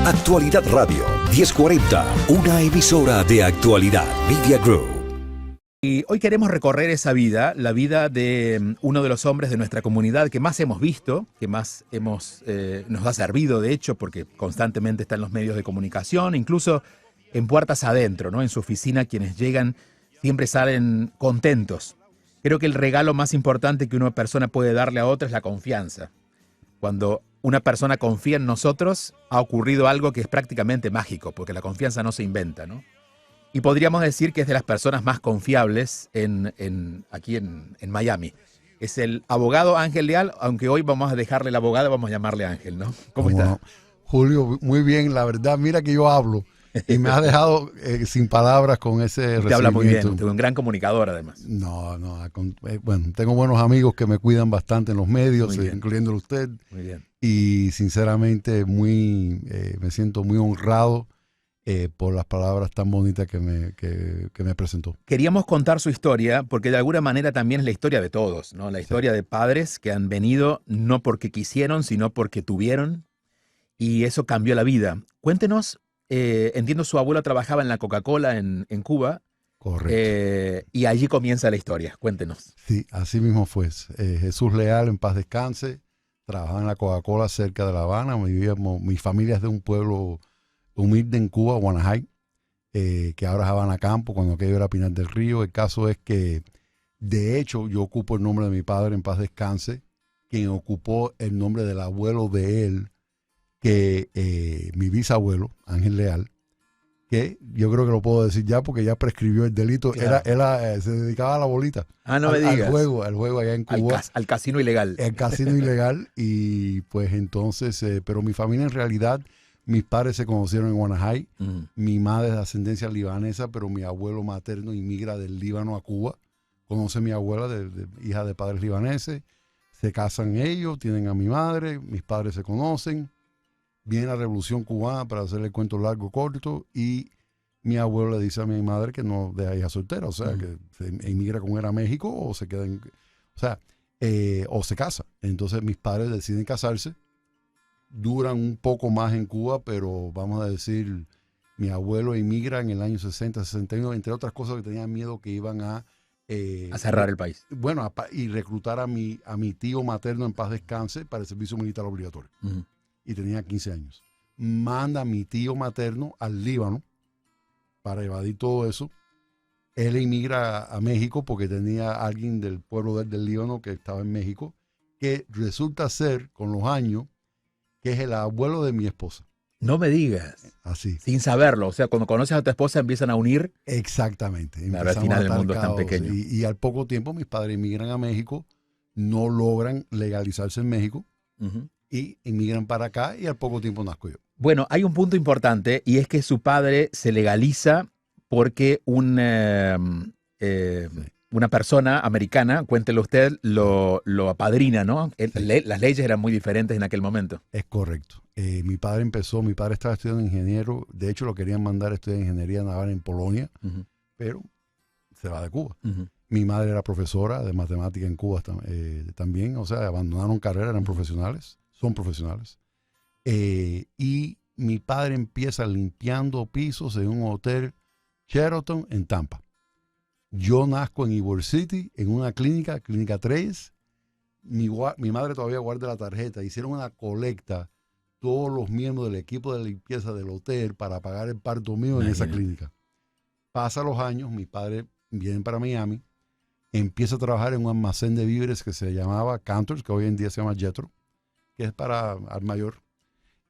Actualidad Radio 1040, una emisora de Actualidad Media Group. Y hoy queremos recorrer esa vida, la vida de uno de los hombres de nuestra comunidad que más hemos visto, que más nos ha servido, de hecho, porque constantemente está en los medios de comunicación, incluso en puertas adentro, ¿no? En su oficina, quienes llegan siempre salen contentos. Creo que el regalo más importante que una persona puede darle a otra es la confianza. Cuando una persona confía en nosotros, ha ocurrido algo que es prácticamente mágico, porque la confianza no se inventa, ¿no? Y podríamos decir que es de las personas más confiables aquí en Miami. Es el abogado Ángel Leal, aunque hoy vamos a dejarle el abogado, vamos a llamarle Ángel, ¿no? ¿Cómo está? Julio, muy bien, la verdad, mira que yo hablo y me has dejado sin palabras con ese recibimiento. Te habla muy bien, usted es un gran comunicador además. Bueno, tengo buenos amigos que me cuidan bastante en los medios, incluyéndolo usted. Muy bien. Y sinceramente me siento muy honrado por las palabras tan bonitas que me presentó. Queríamos contar su historia porque de alguna manera también es la historia de todos, ¿no? La historia de padres que han venido no porque quisieron, sino porque tuvieron, y eso cambió la vida. Cuéntenos, entiendo su abuelo trabajaba en la Coca-Cola en Cuba. Correcto. Y allí comienza la historia. Cuéntenos. Sí, así mismo fue. Jesús Leal, en paz descanse, trabajaba en la Coca-Cola cerca de La Habana. Mi familia es de un pueblo humilde en Cuba, Guanajay, que ahora es Habana Campo, cuando aquello era Pinar del Río. El caso es que, de hecho, yo ocupo el nombre de mi padre, en paz descanse, quien ocupó el nombre del abuelo de él, que mi bisabuelo, Ángel Leal, que yo creo que lo puedo decir ya porque ya prescribió el delito. Claro. Él se dedicaba a la bolita. Ah, no me digas. Al juego allá en Cuba. Al casino ilegal. El casino ilegal. Y pues entonces, pero mi familia en realidad, mis padres se conocieron en Guanajay. Mi madre es de ascendencia libanesa, pero mi abuelo materno inmigra del Líbano a Cuba. Conoce a mi abuela, hija de padres libaneses. Se casan ellos, tienen a mi madre, mis padres se conocen. Viene la Revolución Cubana, para hacerle el cuento largo corto, y mi abuelo le dice a mi madre que no deja hija soltera, o sea, que se emigra con él a México o se queda o se casa. Entonces mis padres deciden casarse, duran un poco más en Cuba, pero vamos a decir, mi abuelo emigra en el año 60, 61, entre otras cosas que tenían miedo que iban a cerrar el país. Bueno, y reclutar a mi tío materno, en paz descanse, para el servicio militar obligatorio. Y tenía 15 años. Manda a mi tío materno al Líbano para evadir todo eso. Él emigra a México porque tenía alguien del pueblo del Líbano que estaba en México, que resulta ser, con los años, que es el abuelo de mi esposa. No me digas. Así. Sin saberlo. O sea, cuando conoces a tu esposa empiezan a unir. Exactamente. Claro, al final el mundo es tan pequeño. Y al poco tiempo mis padres emigran a México, no logran legalizarse en México. Y emigran para acá y al poco tiempo nazco yo. Bueno, hay un punto importante y es que su padre se legaliza porque una persona americana, cuéntelo usted, lo apadrina, ¿no? Sí. Las leyes eran muy diferentes en aquel momento. Es correcto. Mi padre estaba estudiando ingeniero, de hecho lo querían mandar a estudiar ingeniería naval en Polonia, pero se va de Cuba. Mi madre era profesora de matemática en Cuba también, o sea, abandonaron carrera, eran profesionales. Son profesionales. Y mi padre empieza limpiando pisos en un hotel Sheraton en Tampa. Yo nazco en Ybor City, en una clínica 3. Mi madre todavía guarda la tarjeta. Hicieron una colecta, todos los miembros del equipo de limpieza del hotel, para pagar el parto mío en esa clínica. Pasan los años, mis padres vienen para Miami, empieza a trabajar en un almacén de víveres que se llamaba Cantors, que hoy en día se llama Jetro, que es para al mayor,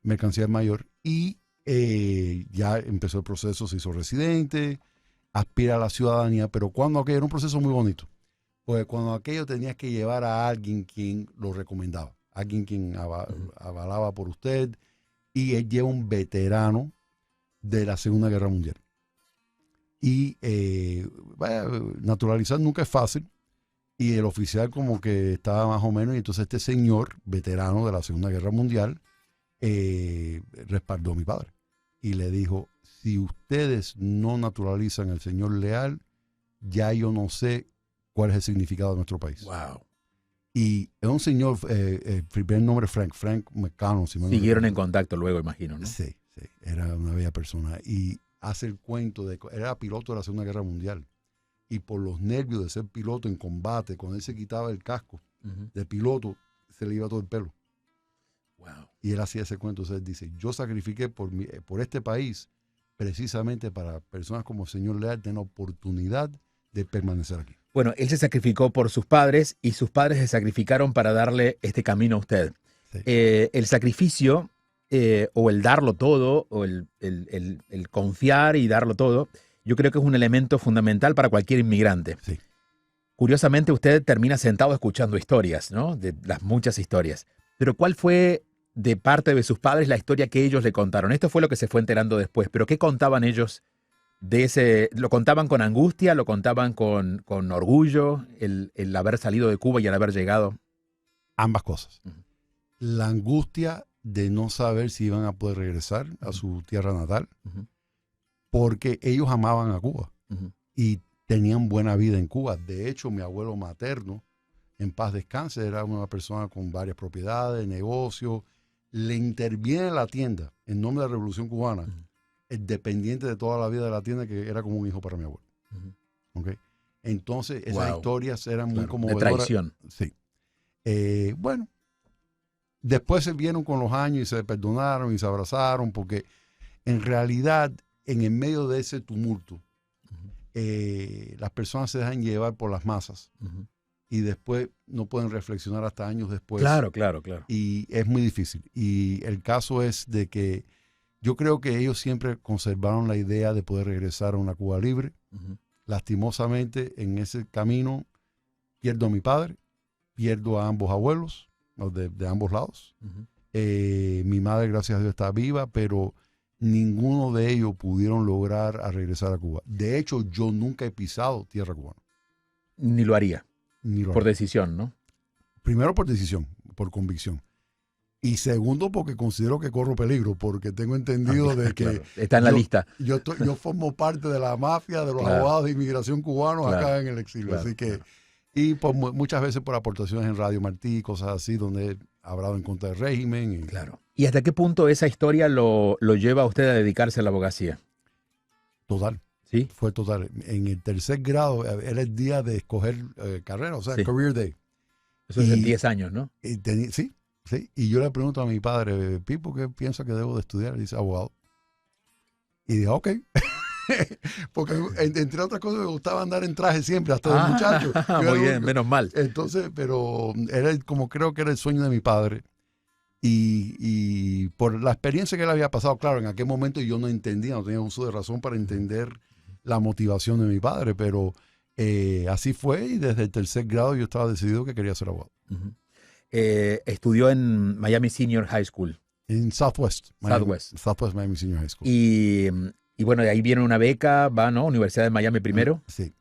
mercancía al mayor, y ya empezó el proceso, se hizo residente, aspira a la ciudadanía, pero cuando aquello era un proceso muy bonito, pues cuando aquello tenías que llevar a alguien quien lo recomendaba, alguien quien avalaba por usted, y él lleva un veterano de la Segunda Guerra Mundial. Y naturalizar nunca es fácil. Y el oficial como que estaba más o menos, y entonces este señor, veterano de la Segunda Guerra Mundial, respaldó a mi padre. Y le dijo, si ustedes no naturalizan al señor Leal, ya yo no sé cuál es el significado de nuestro país. Wow. Y es un señor, el primer nombre Frank McConnell. Si Siguieron en contacto luego, imagino, ¿no? Sí, sí. Era una bella persona. Y hace el cuento de... Era piloto de la Segunda Guerra Mundial. Y por los nervios de ser piloto en combate, cuando él se quitaba el casco de piloto, se le iba todo el pelo. Wow. Y él hacía ese cuento. Entonces él dice, yo sacrifiqué por este país precisamente para personas como el señor Leal tener la oportunidad de permanecer aquí. Bueno, él se sacrificó por sus padres y sus padres se sacrificaron para darle este camino a usted. Sí. El sacrificio o el darlo todo o el confiar y darlo todo, yo creo que es un elemento fundamental para cualquier inmigrante. Sí. Curiosamente, usted termina sentado escuchando historias, ¿no? De las muchas historias. Pero ¿cuál fue de parte de sus padres la historia que ellos le contaron? Esto fue lo que se fue enterando después, pero ¿qué contaban ellos de ese? ¿Lo contaban con angustia? ¿Lo contaban con orgullo? El haber salido de Cuba y el haber llegado. Ambas cosas. La angustia de no saber si iban a poder regresar a su tierra natal, porque ellos amaban a Cuba y tenían buena vida en Cuba. De hecho, mi abuelo materno, en paz descanse, era una persona con varias propiedades, negocios. Le interviene en la tienda, en nombre de la Revolución Cubana, el dependiente de toda la vida de la tienda, que era como un hijo para mi abuelo. ¿Okay? Entonces, esas historias eran muy conmovedoras. De traición. Sí. Bueno, después se vieron con los años y se perdonaron y se abrazaron, porque en realidad, en el medio de ese tumulto, las personas se dejan llevar por las masas y después no pueden reflexionar hasta años después. Claro. Y es muy difícil. Y el caso es de que yo creo que ellos siempre conservaron la idea de poder regresar a una Cuba libre. Lastimosamente, en ese camino, pierdo a mi padre, pierdo a ambos abuelos, de ambos lados. Mi madre, gracias a Dios, está viva, pero ninguno de ellos pudieron lograr a regresar a Cuba. De hecho, yo nunca he pisado tierra cubana. Ni lo haría. Por haría. decisión, ¿no? Primero por decisión, por convicción. Y segundo porque considero que corro peligro, porque tengo entendido de que... Claro. Está en la lista. Yo formo parte de la mafia de los abogados de inmigración cubanos acá en el exilio. Así que... Y por, muchas veces por aportaciones en Radio Martí, cosas así, donde he hablado en contra del régimen. Claro. ¿Y hasta qué punto esa historia lo lleva a usted a dedicarse a la abogacía? Total. ¿Sí? Fue total. En el tercer grado era el día de escoger carrera, o sea, Career Day. Eso es en 10 años, ¿no? Sí. Y yo le pregunto a mi padre, Pipo, ¿qué piensa que debo de estudiar? Y dice, abogado. Y dije, ok. Porque entre otras cosas me gustaba andar en traje siempre, hasta de muchacho. Muy bien, menos mal. Entonces, pero creo que era el sueño de mi padre. Y por la experiencia que él había pasado, claro, en aquel momento yo no entendía, no tenía uso de razón para entender la motivación de mi padre, pero así fue y desde el tercer grado yo estaba decidido que quería ser abogado. Estudió en Miami Senior High School. En Southwest Miami Senior High School. Y bueno, de ahí viene una beca, va, ¿no? Universidad de Miami primero. Sí,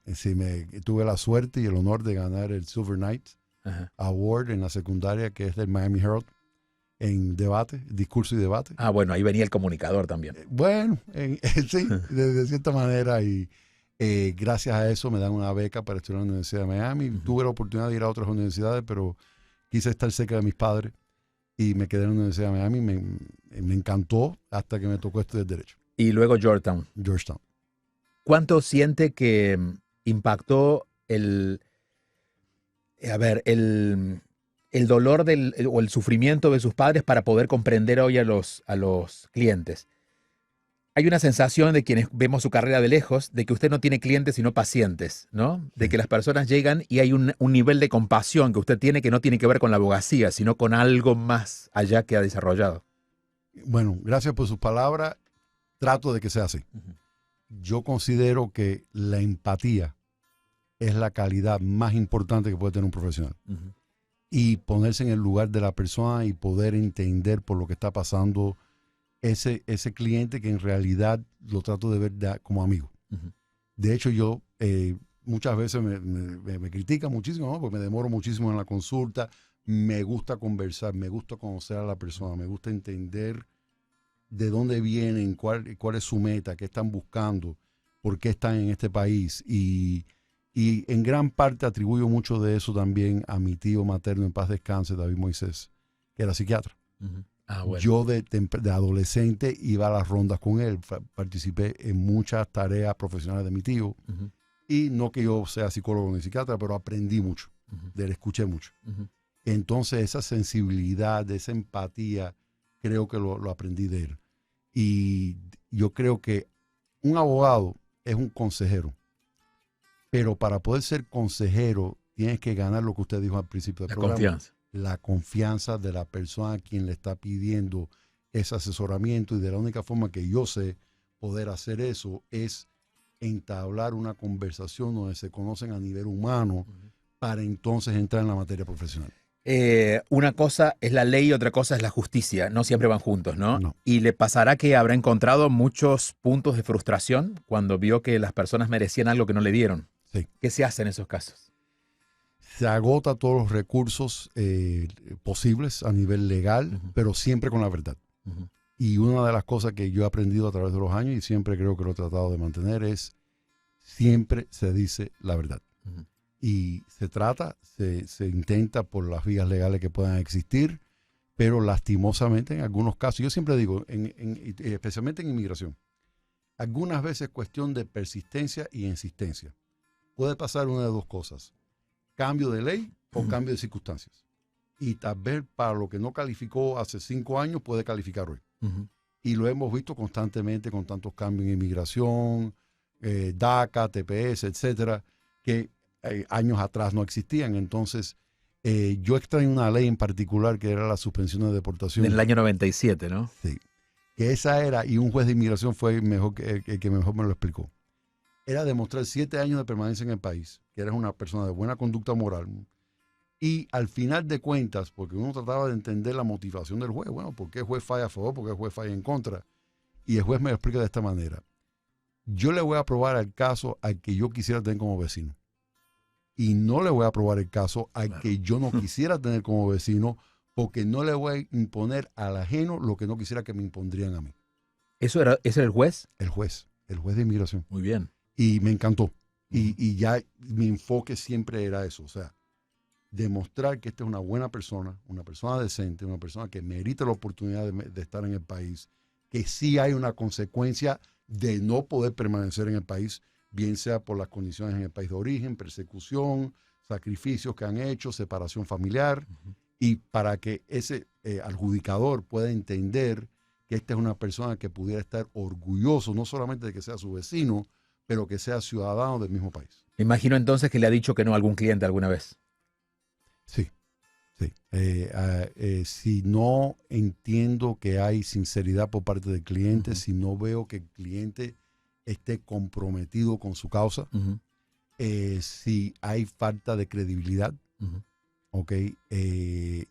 tuve la suerte y el honor de ganar el Silver Knight Award en la secundaria, que es del Miami Herald, en debate, discurso y debate. Bueno, ahí venía el comunicador también. Bueno, sí, de cierta manera. Y gracias a eso me dan una beca para estudiar en la Universidad de Miami. Tuve la oportunidad de ir a otras universidades, pero quise estar cerca de mis padres y me quedé en la Universidad de Miami. Me encantó hasta que me tocó estudiar Derecho. Y luego Georgetown. ¿Cuánto siente que impactó el dolor o el sufrimiento de sus padres para poder comprender hoy a los clientes? Hay una sensación de quienes vemos su carrera de lejos, de que usted no tiene clientes sino pacientes, ¿no? De que las personas llegan y hay un nivel de compasión que usted tiene que no tiene que ver con la abogacía, sino con algo más allá que ha desarrollado. Bueno, gracias por sus palabras. Trato de que sea así. Yo considero que la empatía es la calidad más importante que puede tener un profesional. Y ponerse en el lugar de la persona y poder entender por lo que está pasando ese cliente, que en realidad lo trato de ver como amigo. De hecho, yo muchas veces me critican muchísimo, ¿no? Porque me demoro muchísimo en la consulta. Me gusta conversar, me gusta conocer a la persona, me gusta entender de dónde vienen, cuál es su meta, qué están buscando, por qué están en este país. Y en gran parte atribuyo mucho de eso también a mi tío materno, en paz descanse, David Moisés, que era psiquiatra. Bueno. Yo de adolescente iba a las rondas con él, participé en muchas tareas profesionales de mi tío, y no que yo sea psicólogo ni psiquiatra, pero aprendí mucho, de él escuché mucho. Entonces esa sensibilidad, esa empatía, creo que lo aprendí de él. Y yo creo que un abogado es un consejero, pero para poder ser consejero tienes que ganar lo que usted dijo al principio del programa. Confianza. La confianza de la persona a quien le está pidiendo ese asesoramiento, y de la única forma que yo sé poder hacer eso es entablar una conversación donde se conocen a nivel humano para entonces entrar en la materia profesional. Una cosa es la ley y otra cosa es la justicia. No siempre van juntos, ¿no? No. Y le pasará que habrá encontrado muchos puntos de frustración cuando vio que las personas merecían algo que no le dieron. Sí. ¿Qué se hace en esos casos? Se agota todos los recursos posibles a nivel legal, pero siempre con la verdad. Y una de las cosas que yo he aprendido a través de los años, y siempre creo que lo he tratado de mantener, es siempre se dice la verdad. Y se intenta por las vías legales que puedan existir, pero lastimosamente en algunos casos, yo siempre digo, especialmente en inmigración, algunas veces es cuestión de persistencia y insistencia. Puede pasar una de dos cosas: cambio de ley o cambio de circunstancias. Y tal vez para lo que no calificó hace 5 años puede calificar hoy. Y lo hemos visto constantemente con tantos cambios en inmigración, DACA, TPS, etcétera, que años atrás no existían. Entonces, yo extraño una ley en particular que era la suspensión de deportación. En el año 97, ¿no? Sí. Que esa era, y un juez de inmigración fue el que mejor me lo explicó. Era demostrar 7 años de permanencia en el país, que eres una persona de buena conducta moral. Y al final de cuentas, porque uno trataba de entender la motivación del juez, bueno, ¿por qué el juez falla a favor? ¿Por qué el juez falla en contra? Y el juez me lo explica de esta manera: yo le voy a aprobar el caso al que yo quisiera tener como vecino, y no le voy a aprobar el caso al que yo no quisiera tener como vecino, porque no le voy a imponer al ajeno lo que no quisiera que me impondrían a mí. ¿Ese era el juez? El juez de inmigración. Muy bien. Y me encantó. Y ya mi enfoque siempre era eso, o sea, demostrar que esta es una buena persona, una persona decente, una persona que merita la oportunidad de estar en el país, que sí hay una consecuencia de no poder permanecer en el país, bien sea por las condiciones en el país de origen, persecución, sacrificios que han hecho, separación familiar, y para que ese adjudicador pueda entender que esta es una persona que pudiera estar orgulloso, no solamente de que sea su vecino, pero que sea ciudadano del mismo país. Me imagino entonces que le ha dicho que no a algún cliente alguna vez. Sí, sí. Si no entiendo que hay sinceridad por parte del cliente, si no veo que el cliente esté comprometido con su causa, si hay falta de credibilidad,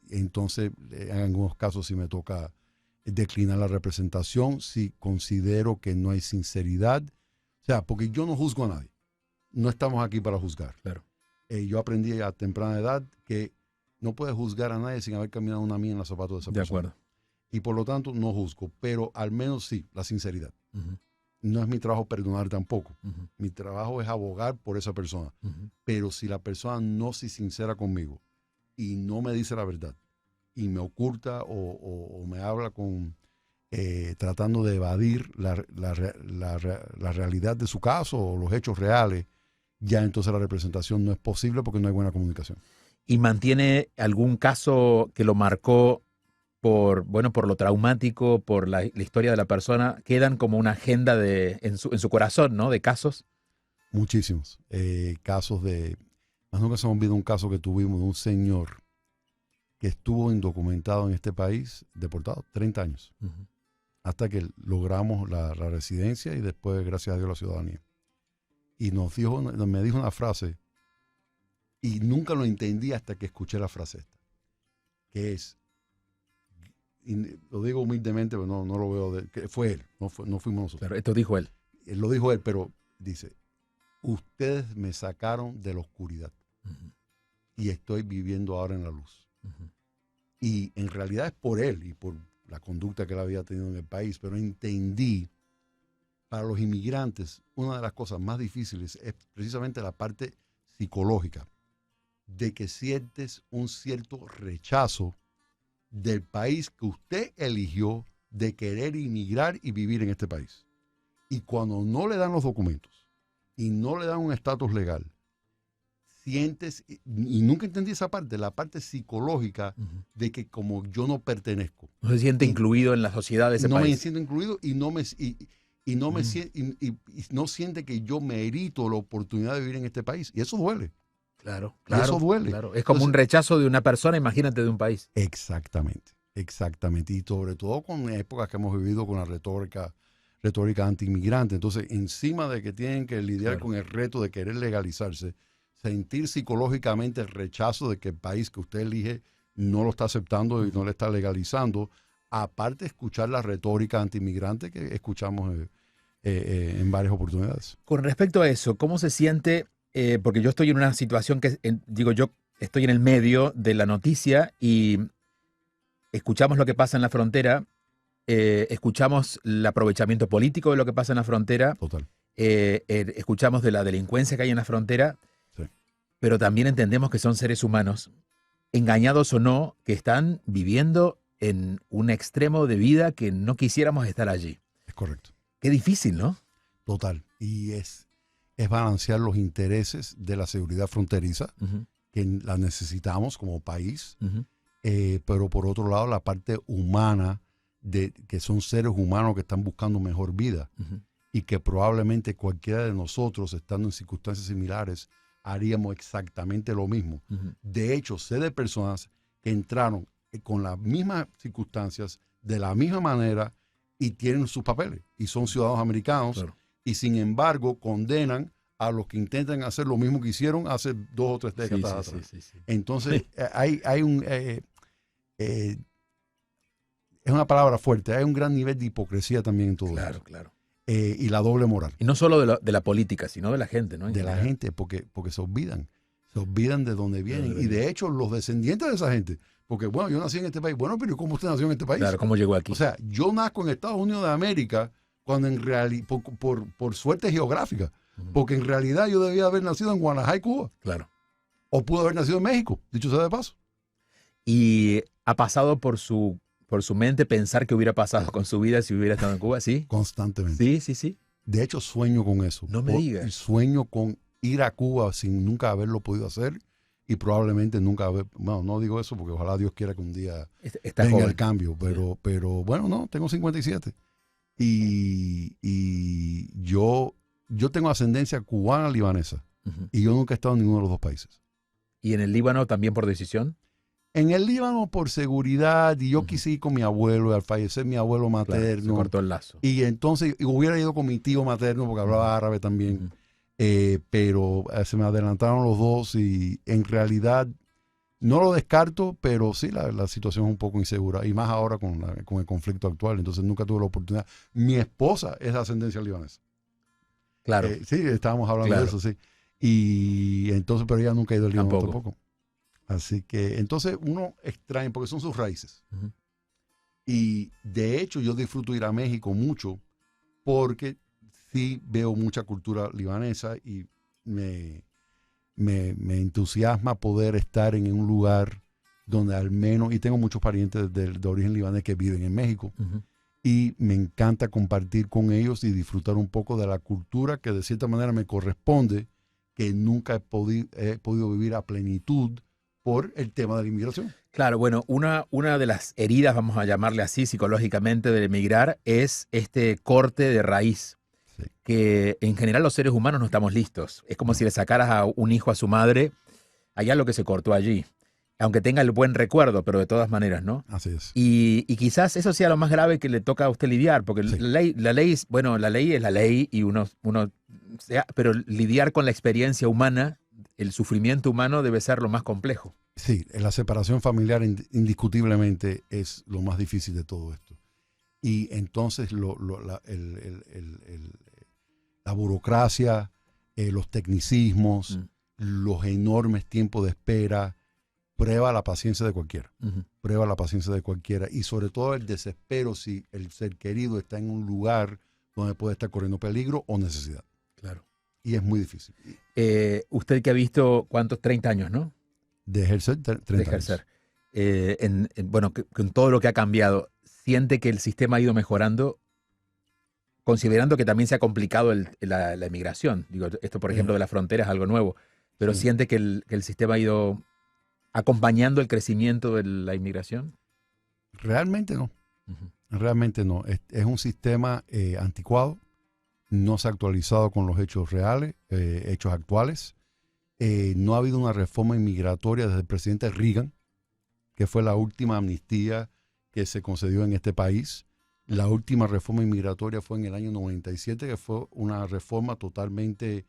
entonces en algunos casos sí me toca declinar la representación, si considero que no hay sinceridad. O sea, porque yo no juzgo a nadie. No estamos aquí para juzgar. Claro. Yo aprendí a temprana edad que no puedes juzgar a nadie sin haber caminado una milla en los zapatos de esa persona. De acuerdo. Y por lo tanto no juzgo, pero al menos sí, la sinceridad. No es mi trabajo perdonar tampoco. Mi trabajo es abogar por esa persona. Pero si la persona no se sincera conmigo y no me dice la verdad y me oculta o me habla con tratando de evadir la realidad de su caso o los hechos reales, ya entonces la representación no es posible porque no hay buena comunicación. ¿Y mantiene algún caso que lo marcó por lo traumático, por la historia de la persona? ¿Quedan como una agenda en su corazón, ¿no? De casos. Muchísimos. Casos de... Más nunca se me olvida un caso que tuvimos de un señor que estuvo indocumentado en este país, deportado, 30 años. Hasta que logramos la residencia y después, gracias a Dios, la ciudadanía. Y me dijo una frase, y nunca lo entendí hasta que escuché la frase esta, que es, y lo digo humildemente, pero no lo veo, que fue él, no fuimos nosotros. Claro, esto dijo él. Lo dijo él, pero dice: ustedes me sacaron de la oscuridad y estoy viviendo ahora en la luz. Y en realidad es por él y por la conducta que él había tenido en el país, pero entendí, para los inmigrantes, una de las cosas más difíciles es precisamente la parte psicológica, de que sientes un cierto rechazo del país que usted eligió de querer inmigrar y vivir en este país. Y cuando no le dan los documentos y no le dan un estatus legal, sientes, y nunca entendí esa parte, la parte psicológica de que como yo no pertenezco. No se siente incluido en la sociedad de ese país. No me siento incluido y no siente que yo merito la oportunidad de vivir en este país. Y eso duele. Claro, Y eso duele. claro. Es como un rechazo de una persona, imagínate, de un país. Exactamente. Y sobre todo con épocas que hemos vivido con la retórica anti-inmigrante. Entonces, encima de que tienen que lidiar con el reto de querer legalizarse, sentir psicológicamente el rechazo de que el país que usted elige no lo está aceptando y no le está legalizando, aparte de escuchar la retórica anti-inmigrante que escuchamos en varias oportunidades. Con respecto a eso, ¿cómo se siente? Porque yo estoy en una situación que, yo estoy en el medio de la noticia y escuchamos lo que pasa en la frontera, escuchamos el aprovechamiento político de lo que pasa en la frontera, Total. Escuchamos de la delincuencia que hay en la frontera, Sí. Pero también entendemos que son seres humanos, engañados o no, que están viviendo en un extremo de vida que no quisiéramos estar allí. Es correcto. Qué difícil, ¿no? Total. Y es balancear los intereses de la seguridad fronteriza, que la necesitamos como país, pero por otro lado la parte humana, de que son seres humanos que están buscando mejor vida y que probablemente cualquiera de nosotros, estando en circunstancias similares, haríamos exactamente lo mismo. De hecho, sé de personas que entraron con las mismas circunstancias, de la misma manera, y tienen sus papeles, y son ciudadanos americanos, Claro. y sin embargo condenan a los que intentan hacer lo mismo que hicieron hace 2 o 3 décadas atrás. Sí. Entonces, hay un... es una palabra fuerte, hay un gran nivel de hipocresía también en todo eso. Claro. Y la doble moral. Y no solo de la política, sino de la gente, ¿no? De la gente, porque se olvidan de dónde vienen. Y de hecho, los descendientes de esa gente, porque bueno, yo nací en este país. Bueno, pero ¿cómo usted nació en este país? Claro, ¿cómo llegó aquí? O sea, yo nazco en Estados Unidos de América cuando en realidad, por suerte geográfica, porque en realidad yo debía haber nacido en Guanajuato, Cuba. Claro. O pude haber nacido en México, dicho sea de paso. Y ha pasado por su mente pensar qué hubiera pasado con su vida si hubiera estado en Cuba, ¿sí? Constantemente. Sí. De hecho, sueño con eso. No me digas. Sueño con ir a Cuba sin nunca haberlo podido hacer y probablemente nunca haber... Bueno, no digo eso porque ojalá Dios quiera que un día Está venga joven. el cambio, pero bueno, no, tengo 57. Y yo tengo ascendencia cubana-libanesa y yo nunca he estado en ninguno de los dos países. ¿Y en el Líbano también por decisión? En el Líbano por seguridad, y yo quise ir con mi abuelo, y al fallecer mi abuelo materno. Claro, se cortó el lazo. Y entonces hubiera ido con mi tío materno porque hablaba árabe también. Pero se me adelantaron los dos y en realidad no lo descarto, pero sí la situación es un poco insegura. Y más ahora con el conflicto actual. Entonces nunca tuve la oportunidad. Mi esposa es de ascendencia libanesa. Claro. Sí, estábamos hablando de eso, sí. Y entonces, pero ella nunca ha ido al Líbano tampoco. Así que, entonces uno extraña, porque son sus raíces. Y de hecho yo disfruto ir a México mucho porque sí veo mucha cultura libanesa y me entusiasma poder estar en un lugar donde al menos, y tengo muchos parientes de origen libanés que viven en México, y me encanta compartir con ellos y disfrutar un poco de la cultura que de cierta manera me corresponde, que nunca he podido vivir a plenitud por el tema de la inmigración. Claro, bueno, una de las heridas, vamos a llamarle así psicológicamente, del emigrar es este corte de raíz, que en general los seres humanos no estamos listos. Es como si le sacaras a un hijo a su madre, allá lo que se cortó allí, aunque tenga el buen recuerdo, pero de todas maneras, ¿no? Así es. Y quizás eso sea lo más grave que le toca a usted lidiar, porque la ley es la ley y pero lidiar con la experiencia humana, el sufrimiento humano debe ser lo más complejo. Sí, la separación familiar indiscutiblemente es lo más difícil de todo esto. Y entonces la burocracia, los tecnicismos, los enormes tiempos de espera, prueba la paciencia de cualquiera. Prueba la paciencia de cualquiera. Y sobre todo el desespero si el ser querido está en un lugar donde puede estar corriendo peligro o necesidad. Claro. Y es muy difícil. Usted que ha visto, ¿cuántos? 30 años, ¿no? De ejercer 30 de ejercer. bueno, con todo lo que ha cambiado, ¿siente que el sistema ha ido mejorando, considerando que también se ha complicado la emigración? Digo, esto, por ejemplo, de las fronteras es algo nuevo, pero Sí. ¿siente que el sistema ha ido acompañando el crecimiento de la inmigración? Realmente no. Ujú. Realmente no. Es un sistema anticuado, no se ha actualizado con los hechos reales, hechos actuales. No ha habido una reforma inmigratoria desde el presidente Reagan, que fue la última amnistía que se concedió en este país. La última reforma inmigratoria fue en el año 97, que fue una reforma totalmente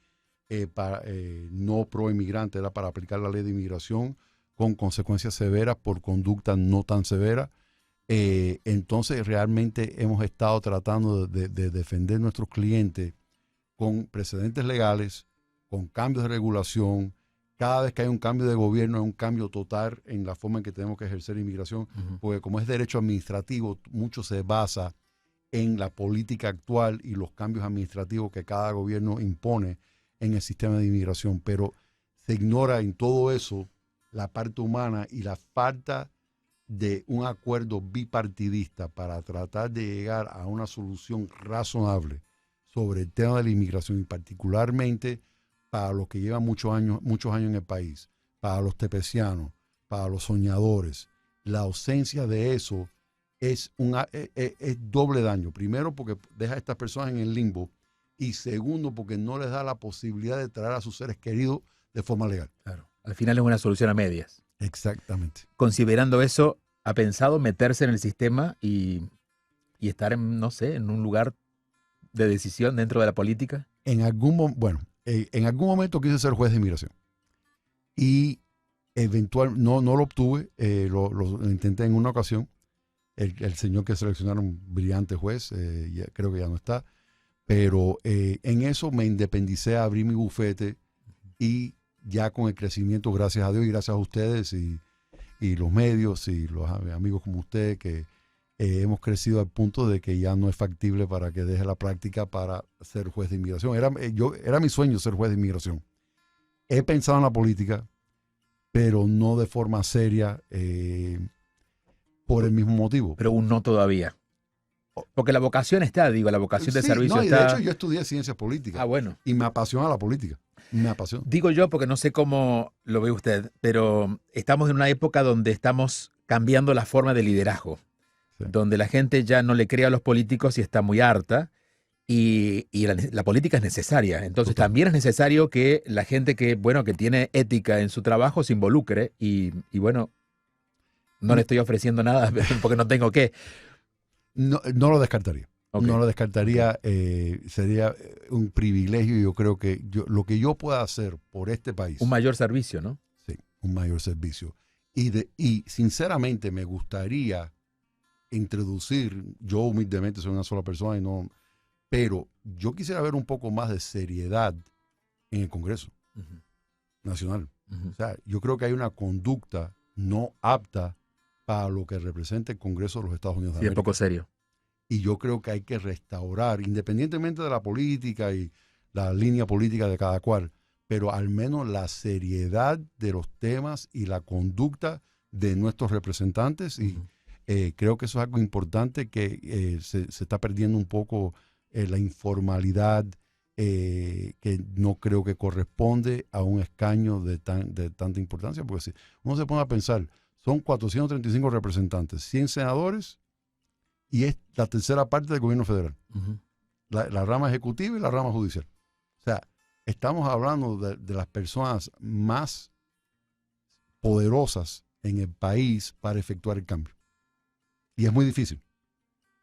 no pro inmigrante, era para aplicar la ley de inmigración con consecuencias severas por conducta no tan severa. Entonces realmente hemos estado tratando de defender nuestros clientes con precedentes legales, con cambios de regulación. Cada vez que hay un cambio de gobierno es un cambio total en la forma en que tenemos que ejercer inmigración, porque como es derecho administrativo, mucho se basa en la política actual y los cambios administrativos que cada gobierno impone en el sistema de inmigración, pero se ignora en todo eso la parte humana y la falta de un acuerdo bipartidista para tratar de llegar a una solución razonable sobre el tema de la inmigración y particularmente para los que llevan muchos años en el país, para los tepecianos, para los soñadores. La ausencia de eso es doble daño. Primero, porque deja a estas personas en el limbo y segundo, porque no les da la posibilidad de traer a sus seres queridos de forma legal. Claro. Al final es una solución a medias. Exactamente. Considerando eso, ¿ha pensado meterse en el sistema y estar en, no sé, en un lugar de decisión dentro de la política? En algún momento quise ser juez de inmigración y no lo obtuve, lo intenté en una ocasión. El señor que seleccionaron, brillante juez, creo que ya no está, pero en eso me independicé, abrí mi bufete y ya con el crecimiento, gracias a Dios y gracias a ustedes y los medios y los amigos como usted, que hemos crecido al punto de que ya no es factible para que deje la práctica para ser juez de inmigración. Era mi sueño ser juez de inmigración. He pensado en la política, pero no de forma seria por el mismo motivo. Pero aún no todavía. Porque la vocación está, digo, la vocación de servicio no, y está. de hecho yo estudié ciencias políticas. Ah, bueno. Y me apasiona la política. Me apasiona. Digo yo porque no sé cómo lo ve usted, pero estamos en una época donde estamos cambiando la forma de liderazgo, Sí. donde la gente ya no le cree a los políticos y está muy harta, y la política es necesaria. Entonces Total. también es necesario que la gente que, bueno, que tiene ética en su trabajo se involucre y bueno, no le estoy ofreciendo nada porque no tengo que. No lo descartaría. Ok. No lo descartaría. Sería un privilegio. Yo creo que lo que yo pueda hacer por este país. Un mayor servicio, ¿no? Sí, un mayor servicio. Y sinceramente me gustaría introducir, yo humildemente soy una sola persona pero yo quisiera ver un poco más de seriedad en el Congreso Nacional. O sea, yo creo que hay una conducta no apta para lo que representa el Congreso de los Estados Unidos de Sí, es América. poco serio. Y yo creo que hay que restaurar, independientemente de la política y la línea política de cada cual, pero al menos la seriedad de los temas y la conducta de nuestros representantes. Y creo que eso es algo importante que se está perdiendo un poco la informalidad, que no creo que corresponde a un escaño de tanta importancia, porque si uno se pone a pensar, son 435 representantes, 100 senadores, y es la tercera parte del gobierno federal. La rama ejecutiva y la rama judicial. O sea, estamos hablando de las personas más poderosas en el país para efectuar el cambio. Y es muy difícil.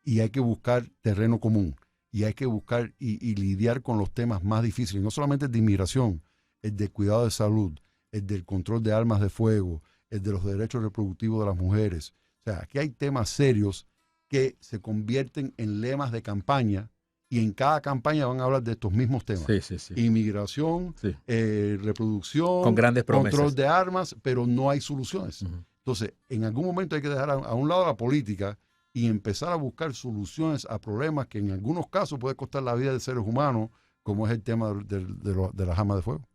Y hay que buscar terreno común. Y hay que buscar y lidiar con los temas más difíciles. No solamente el de inmigración, el de cuidado de salud, el del control de armas de fuego, el de los derechos reproductivos de las mujeres. O sea, aquí hay temas serios que se convierten en lemas de campaña y en cada campaña van a hablar de estos mismos temas. Sí. Inmigración, reproducción, con grandes promesas, control de armas, pero no hay soluciones. Entonces, en algún momento hay que dejar a un lado la política y empezar a buscar soluciones a problemas que en algunos casos puede costar la vida de seres humanos, como es el tema de las armas de fuego.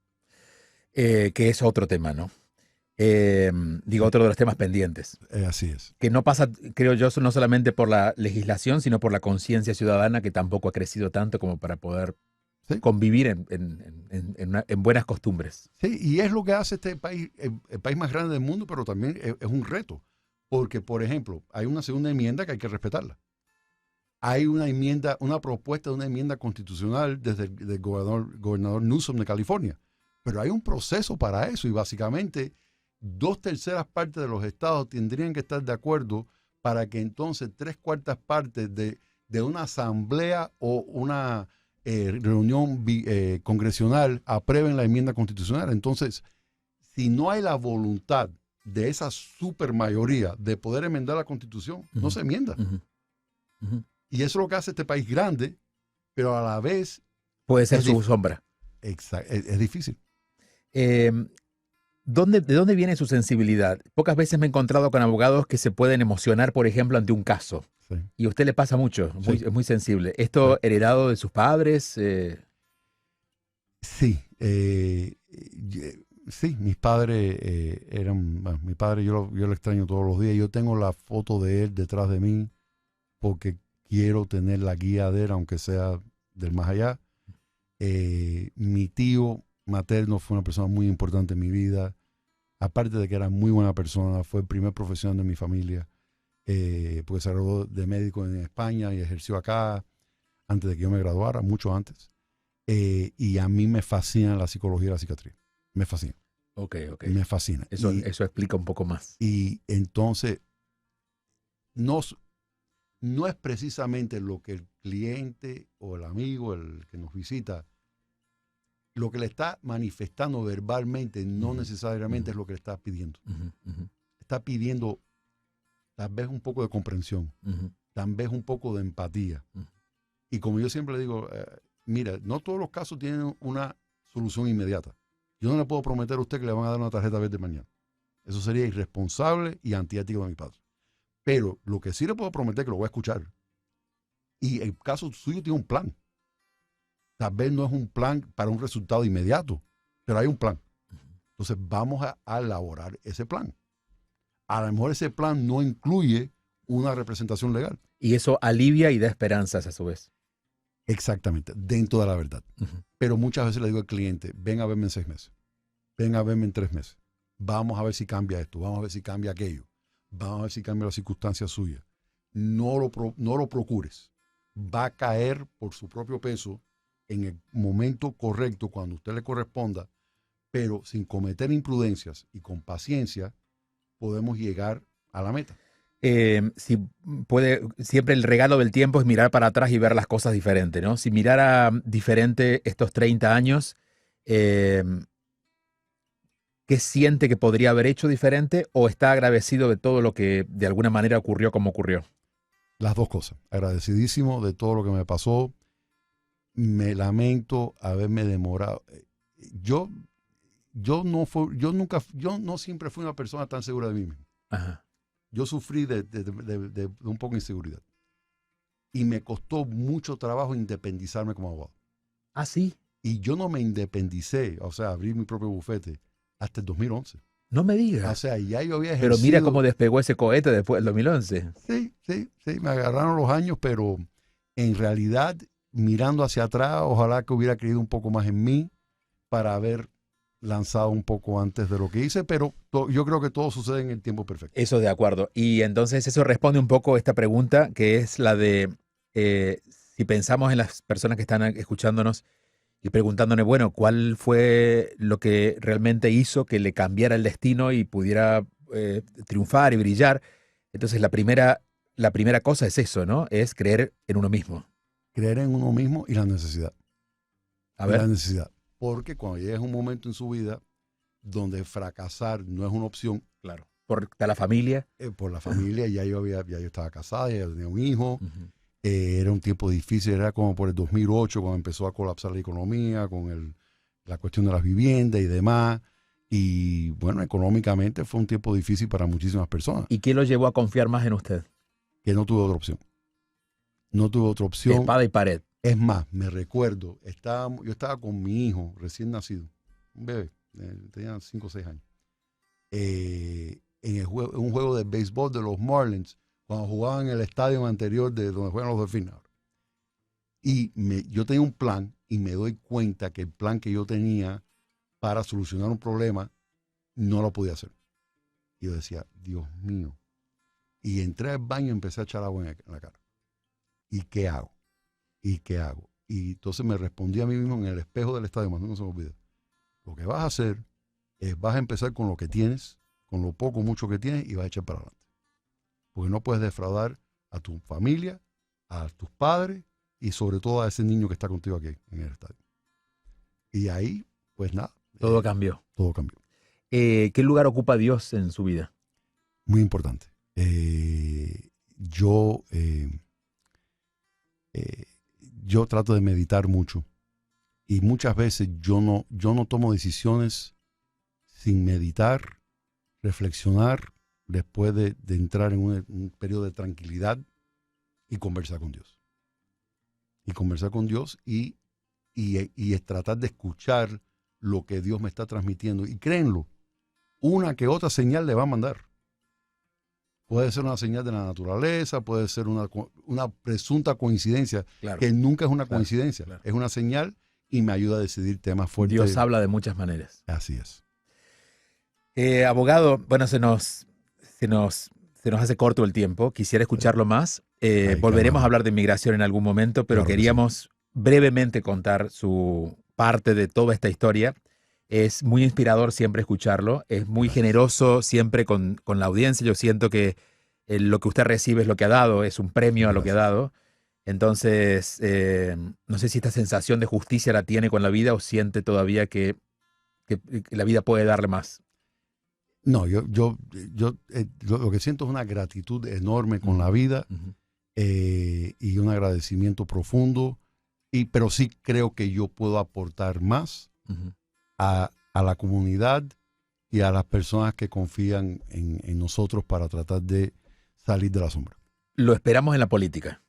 Que es otro tema, ¿no? Digo, otro de los temas pendientes, Así es. que no pasa, creo yo, no solamente por la legislación, sino por la conciencia ciudadana que tampoco ha crecido tanto como para poder Sí. convivir en buenas costumbres. Sí, y es lo que hace este país, el país más grande del mundo, pero también es un reto. Porque, por ejemplo, hay una segunda enmienda que hay que respetarla. Hay una enmienda, una propuesta de una enmienda constitucional desde el gobernador Newsom de California. Pero hay un proceso para eso y básicamente 2/3 partes de los estados tendrían que estar de acuerdo para que entonces 3/4 partes de una asamblea o una reunión congresional aprueben la enmienda constitucional. Entonces, si no hay la voluntad de esa supermayoría de poder enmendar la Constitución, no se enmienda. Y eso es lo que hace este país grande, pero a la vez... Puede ser su sombra. Es difícil. ¿De dónde viene su sensibilidad? Pocas veces me he encontrado con abogados que se pueden emocionar, por ejemplo, ante un caso. Sí. Y a usted le pasa mucho, Sí. es muy sensible. ¿Esto heredado de sus padres? Sí. Sí, mis padres mi padre yo lo extraño todos los días. Yo tengo la foto de él detrás de mí porque quiero tener la guía de él, aunque sea del más allá. Mi tío materno fue una persona muy importante en mi vida. Aparte de que era muy buena persona, fue el primer profesional de mi familia, porque se graduó de médico en España y ejerció acá antes de que yo me graduara, mucho antes. Y a mí me fascina la psicología y la psiquiatría. Me fascina. Ok. Me fascina. Eso explica un poco más. Y entonces, no es precisamente lo que el cliente o el amigo, el que nos visita, lo que le está manifestando verbalmente, no necesariamente es lo que le está pidiendo. Está pidiendo tal vez un poco de comprensión, tal vez un poco de empatía. Y como yo siempre le digo, mira, no todos los casos tienen una solución inmediata. Yo no le puedo prometer a usted que le van a dar una tarjeta verde mañana. Eso sería irresponsable y antiético de mi padre. Pero lo que sí le puedo prometer es que lo voy a escuchar. Y el caso suyo tiene un plan. Tal vez no es un plan para un resultado inmediato, pero hay un plan. Entonces vamos a elaborar ese plan. A lo mejor ese plan no incluye una representación legal. Y eso alivia y da esperanzas a su vez. Exactamente, dentro de la verdad. Pero muchas veces le digo al cliente, ven a verme en 6 meses, ven a verme en 3 meses. Vamos a ver si cambia esto, vamos a ver si cambia aquello, vamos a ver si cambia la circunstancia suya. No lo procures. Va a caer por su propio peso en el momento correcto, cuando a usted le corresponda, pero sin cometer imprudencias y con paciencia podemos llegar a la meta. Si puede, siempre el regalo del tiempo es mirar para atrás y ver las cosas diferente, ¿no? Si mirara diferente estos 30 años, ¿qué siente que podría haber hecho diferente o está agradecido de todo lo que de alguna manera ocurrió como ocurrió? Las dos cosas. Agradecidísimo de todo lo que me pasó. Me lamento haberme demorado. Yo no siempre fui una persona tan segura de mí mismo. Ajá. Yo sufrí de un poco de inseguridad. Y me costó mucho trabajo independizarme como abogado. ¿Ah, sí? Y yo no me independicé, o sea, abrí mi propio bufete hasta el 2011. No me digas. O sea, ya yo había Pero ejercido... mira cómo despegó ese cohete después del 2011. Sí, me agarraron los años, pero en realidad, mirando hacia atrás, ojalá que hubiera creído un poco más en mí para haber lanzado un poco antes de lo que hice, pero yo creo que todo sucede en el tiempo perfecto. Eso de acuerdo. Y entonces eso responde un poco a esta pregunta, que es la de si pensamos en las personas que están escuchándonos y preguntándonos, bueno, ¿cuál fue lo que realmente hizo que le cambiara el destino y pudiera triunfar y brillar? Entonces la primera cosa es eso, ¿no? Es creer en uno mismo. Creer en uno mismo y la necesidad. A ver. La necesidad. Porque cuando llegas a un momento en su vida donde fracasar no es una opción. Claro. Por la familia. Por la familia, ya yo estaba casada, ya tenía un hijo. Era un tiempo difícil, era como por el 2008 cuando empezó a colapsar la economía con la cuestión de las viviendas y demás. Y bueno, económicamente fue un tiempo difícil para muchísimas personas. ¿Y qué lo llevó a confiar más en usted? Que no tuve otra opción. No tuve otra opción. Espada y pared. Es más, me recuerdo, yo estaba con mi hijo recién nacido, un bebé, tenía 5 o 6 años. en un juego de béisbol de los Marlins, cuando jugaban en el estadio anterior de donde juegan los Delfines. Y yo tenía un plan y me doy cuenta que el plan que yo tenía para solucionar un problema no lo podía hacer. Y yo decía, Dios mío. Y entré al baño y empecé a echar agua en la cara. ¿Y qué hago? ¿Y qué hago? Y entonces me respondí a mí mismo en el espejo del estadio, más no se me olvide. Lo que vas a hacer es, vas a empezar con lo que tienes, con lo poco o mucho que tienes, y vas a echar para adelante. Porque no puedes defraudar a tu familia, a tus padres y sobre todo a ese niño que está contigo aquí en el estadio. Y ahí, pues nada. Todo cambió. Todo cambió. ¿Qué lugar ocupa Dios en su vida? Muy importante. Yo trato de meditar mucho y muchas veces yo no tomo decisiones sin meditar, reflexionar, después de entrar en un periodo de tranquilidad y conversar con Dios. Y conversar con Dios y es tratar de escuchar lo que Dios me está transmitiendo. Y créenlo, una que otra señal le va a mandar. Puede ser una señal de la naturaleza, puede ser una presunta coincidencia, Claro. que nunca es una coincidencia, claro. Es una señal y me ayuda a decidir temas fuertes. Dios habla de muchas maneras. Así es. Abogado, bueno, se nos hace corto el tiempo. Quisiera escucharlo más. Volveremos a hablar de inmigración en algún momento, pero Claro que queríamos brevemente contar su parte de toda esta historia. Es muy inspirador siempre escucharlo. Es muy generoso siempre con la audiencia. Yo siento que lo que usted recibe es lo que ha dado, es un premio a lo que ha dado. Entonces, no sé si esta sensación de justicia la tiene con la vida o siente todavía que la vida puede darle más. No, yo lo que siento es una gratitud enorme con la vida y un agradecimiento profundo, pero sí creo que yo puedo aportar más a la comunidad y a las personas que confían en nosotros para tratar de salir de la sombra. Lo esperamos en la política.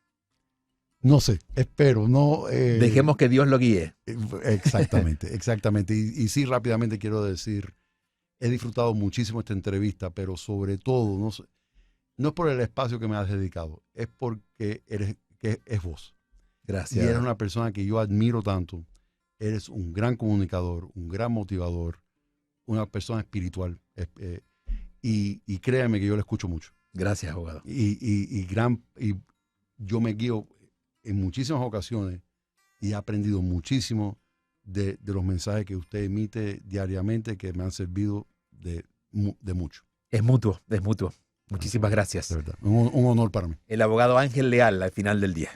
No sé, espero, no. Dejemos que Dios lo guíe. Exactamente, exactamente. Y sí, rápidamente quiero decir, he disfrutado muchísimo esta entrevista, pero sobre todo, no es por el espacio que me has dedicado, es porque es vos. Gracias. Y eres una persona que yo admiro tanto. Eres un gran comunicador, un gran motivador, una persona espiritual. Y créame que yo le escucho mucho. Gracias, abogado. Y yo me guío en muchísimas ocasiones y he aprendido muchísimo de los mensajes que usted emite diariamente que me han servido de mucho. Es mutuo, es mutuo. Muchísimas gracias. De verdad, un honor para mí. El abogado Ángel Leal al final del día.